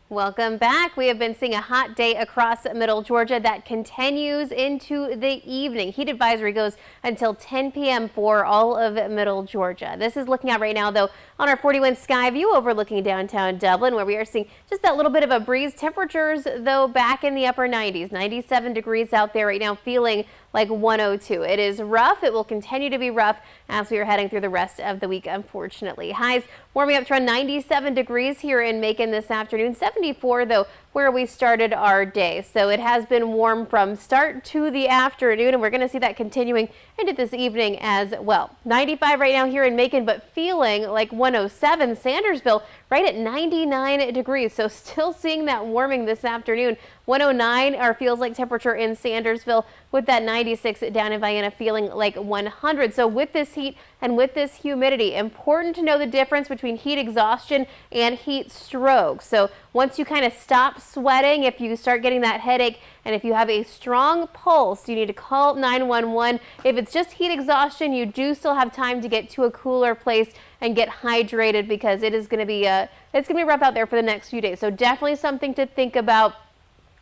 Welcome back. We have been seeing a hot day across middle Georgia that continues into the evening. Heat advisory goes until 10 p.m. for all of middle Georgia. This is looking out right now, though, on our 40-wind sky view overlooking downtown Dublin, where we are seeing just that little bit of a breeze. Temperatures, though, back in the upper 90s, 97 degrees out there right now, feeling like 102. It is rough. It will continue to be rough as we are heading through the rest of the week, unfortunately. Highs warming up to around 97 degrees here in Macon this afternoon. 74, though, where we started our day. So it has been warm from start to the afternoon, and we're going to see that continuing into this evening as well. 95 right now here in Macon, but feeling like 107. Sandersville right at 99 degrees. So still seeing that warming this afternoon. 109 our feels like temperature in Sandersville, with that 96 down in Vienna feeling like 100. So with this heat and with this humidity, important to know the difference between heat exhaustion and heat stroke. So once you kind of stop sweating, if you start getting that headache and if you have a strong pulse, you need to call 911. If it's just heat exhaustion, you do still have time to get to a cooler place and get hydrated, because it is going to be rough out there for the next few days. So definitely something to think about.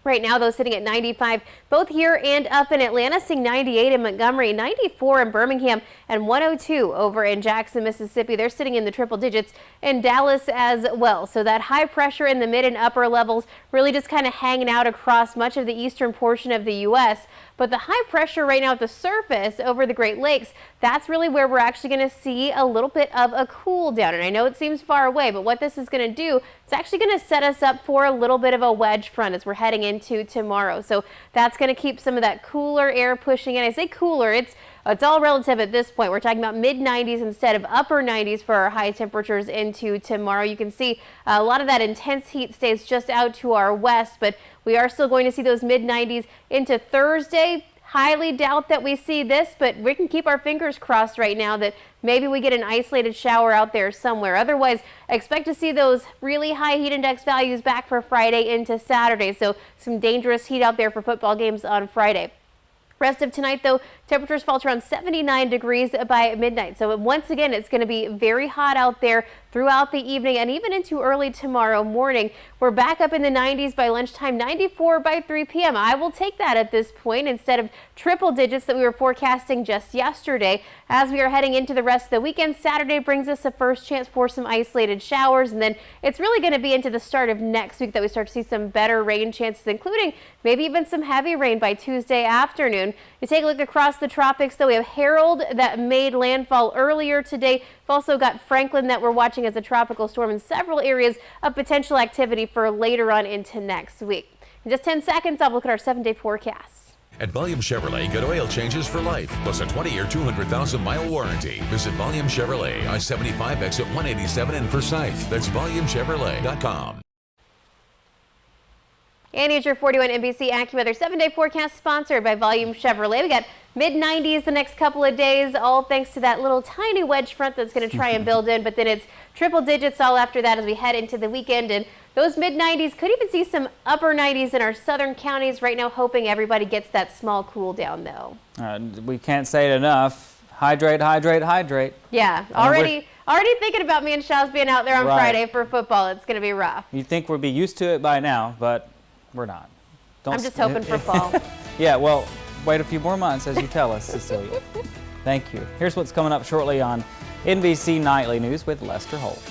Right now, though, sitting at 95, both here and up in Atlanta, seeing 98 in Montgomery, 94 in Birmingham, and 102 over in Jackson, Mississippi. They're sitting in the triple digits in Dallas as well. So that high pressure in the mid and upper levels really just kind of hanging out across much of the eastern portion of the U.S. But the high pressure right now at the surface over the Great Lakes, that's really where we're actually going to see a little bit of a cool down. And I know it seems far away, but what this is going to do, it's actually going to set us up for a little bit of a wedge front as we're heading into tomorrow. So that's going to keep some of that cooler air pushing in. I say cooler, it's all relative at this point. We're talking about mid-90s instead of upper 90s for our high temperatures into tomorrow. You can see a lot of that intense heat stays just out to our west, but we are still going to see those mid-90s into Thursday. Highly doubt that we see this, but we can keep our fingers crossed right now that maybe we get an isolated shower out there somewhere. Otherwise, expect to see those really high heat index values back for Friday into Saturday. So some dangerous heat out there for football games on Friday. Rest of tonight, though, temperatures fall to around 79 degrees by midnight. So once again, it's going to be very hot out there throughout the evening and even into early tomorrow morning. We're back up in the 90s by lunchtime, 94 by 3 p.m. I will take that at this point instead of triple digits that we were forecasting just yesterday. As we are heading into the rest of the weekend, Saturday brings us a first chance for some isolated showers, and then it's really going to be into the start of next week that we start to see some better rain chances, including maybe even some heavy rain by Tuesday afternoon. You take a look across the tropics, though. We have Harold that made landfall earlier today. We've also got Franklin that we're watching as a tropical storm in several areas of potential activity for later on into next week. In just 10 seconds, I'll look at our 7-day forecast. At Volume Chevrolet, get oil changes for life, plus a 20-year, 200,000-mile warranty. Visit Volume Chevrolet, I-75 exit 187 in Forsyth. That's volumechevrolet.com. And here's your 41 NBC AccuWeather 7-day forecast, sponsored by Volume Chevrolet. We got mid-90s the next couple of days, all thanks to that little tiny wedge front that's going to try and build in, but then it's triple digits all after that as we head into the weekend. And those mid-90s could even see some upper 90s in our southern counties right now, hoping everybody gets that small cool down, though. We can't say it enough. Hydrate, hydrate, hydrate. Yeah, already thinking about me and Shaz being out there on Friday for football. It's going to be rough. You'd think we'd be used to it by now, but we're not. I'm just hoping for fall. Yeah, well, wait a few more months as you tell us, Cecilia. Thank you. Here's what's coming up shortly on NBC Nightly News with Lester Holt.